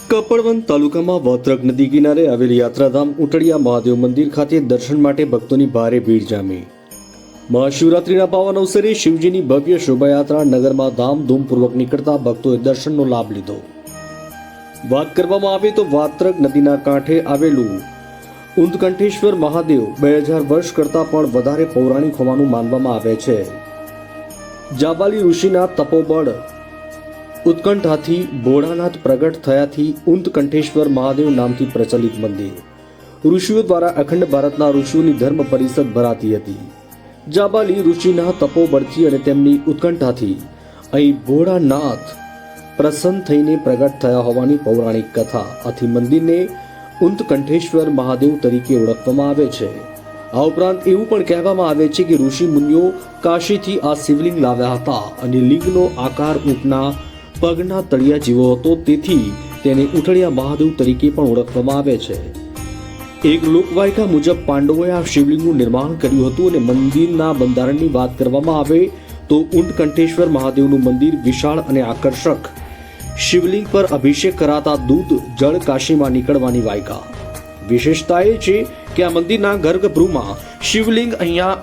કપડવંત તાલુકામાં વાત્રક નદી કિનારે આવેલ યાત્રાધામ ઉટડિયા મહાદેવ મંદિર ખાતે દર્શન માટે ભક્તોની ભારે ભીડ જામી। મહાશિવરાત્રિના પાવન અવસરે શિવજીની ભવ્ય શોભાયાત્રા નગરમાં ધામધૂમપૂર્વક નીકળતા ભક્તોએ દર્શનનો લાભ લીધો। વાત કરવામાં આવે તો વાત્રક નદીના કાંઠે આવેલું ઉત્કંઠેશ્વર મહાદેવ 2000 વર્ષ કરતાં પણ વધારે પૌરાણિક હોવાનું માનવામાં આવે છે। જાબાલી ઋષિના તપોબળ ઉત્કંઠાથી ભોળાનાથ પ્રગટ થયાથી ઉત્કંઠેશ્વર મહાદેવ નામથી પ્રચલિત મંદિર ઋષિઓ દ્વારા અખંડ ભારતના ઋષિઓની ધર્મ પરિષદ ભરાતી હતી। જાબાલી ઋષિના તપોબળથી અને તેમની ઉત્કંઠાથી અહીં ભોળાનાથ પ્રસન્ન થઈને પ્રગટ થયા હોવાની પૌરાણિક કથા આથી મંદિરને ઉત્કંઠેશ્વર મહાદેવ તરીકે ઓળખવામાં આવે છે। આ ઉપરાંત એવું પણ કહેવામાં આવે છે કે ઋષિ મુનિઓ કાશીથી આ શિવલિંગ લાવ્યા હતા અને લિંગનો આકાર ઊંટના પગના તળિયા જેવો હતો, તેથી તેને ઉટડિયા મહાદેવ તરીકે પણ ઓળખવામાં આવે છે। એક લોકવાયકા મુજબ પાંડવોએ આ શિવલિંગનું નિર્માણ કર્યું હતું અને મંદિરના બંધારણની વાત કરવામાં આવે તો ઉત્કંઠેશ્વર મહાદેવનું મંદિર વિશાળ અને આકર્ષક શિવલિંગ પર અભિષેક કરાતા દૂધ જળ કાશીમાં નીકળવાની વાયકા। વિશેષતા એ છે કે આ મંદિરના ગર્ભગૃહમાં શિવલિંગ અહીંયા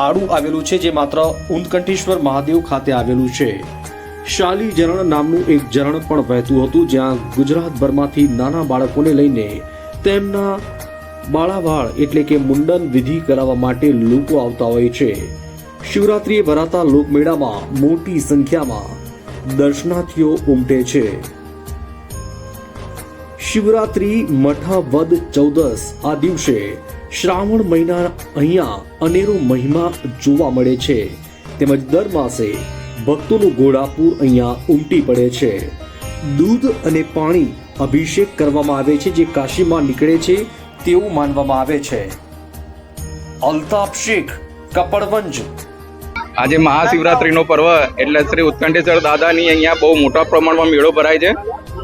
આડું આવેલું છે, જે માત્ર ઉત્કંઠેશ્વર મહાદેવ ખાતે આવેલું છે। શાલી ઝરણ નામનું એક ઝરણ પણ વહેતું હતું, જ્યાં ગુજરાતભરમાંથી નાના બાળકોને લઈને તેમના બાળાવાળ એટલે કે મુંડન વિધિ કરાવવા માટે લોકો આવતા હોય છે। શિવરાત્રિએ ભરાતા લોકમેળામાં મોટી સંખ્યામાં દર્શનાર્થીઓ ઉમટે છે। શિવરાત્રિ મઠા વદ ચૌદસ આ દિવસે શ્રાવણ મહિના અહીંયા અનેરો મહિમા જોવા મળે છે, તેમજ દર માસે ભક્તોનું ઘોડાપુર અહીંયા ઉમટી પડે છે। દૂધ અને પાણી અભિષેક કરવામાં આવે છે, જે કાશીમાં નીકળે છે તેવું માનવામાં આવે છે। અલ્તાફ શેખ, કપડવંજ। આજે મહાશિવરાત્રીનો પર્વ એટલે શ્રી ઉત્કંઠેશ્વર દાદાની અહીંયા બહુ મોટા પ્રમાણમાં મેળો ભરાય છે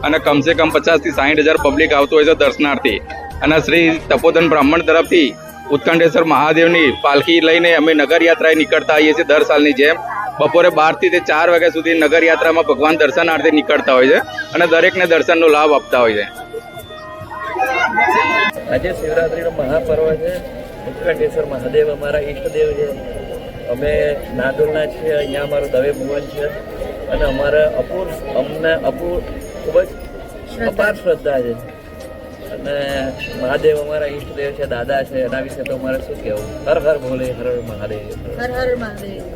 અને કમસે કમ 50 થી 60,000 પબ્લિક આવતું હોય છે દર્શનાર્થી। અને શ્રી તપોધન બ્રાહ્મણ તરફથી ઉત્કંઠેશ્વર મહાદેવની પાલખી લઈને અમે નગરયાત્રાએ નીકળતા આવીએ છીએ દર સાલની જેમ। બપોરે 12 થી 4 વાગ્યા સુધી નગરયાત્રામાં ભગવાન દર્શનાર્થે નીકળતા હોય છે અને દરેકને દર્શનનો લાભ આપતા હોય છે। આજે શિવરાત્રીનો મહાપર્વ છે। ઉત્કંઠેશ્વર મહાદેવ અમારા ઈષ્ટદેવ છે। અમે નાદોલના છીએ, અહીંયા અમારું દવે ભુવન છે અને અમારા અમને ખૂબ જ અપાર શ્રદ્ધા છે અને મહાદેવ અમારા ઈષ્ટદેવ છે, દાદા છે। એના વિશે તો અમારે શું કહેવું। હર હર ભોલે, હર હર મહાદેવ, હર હર મહાદેવ।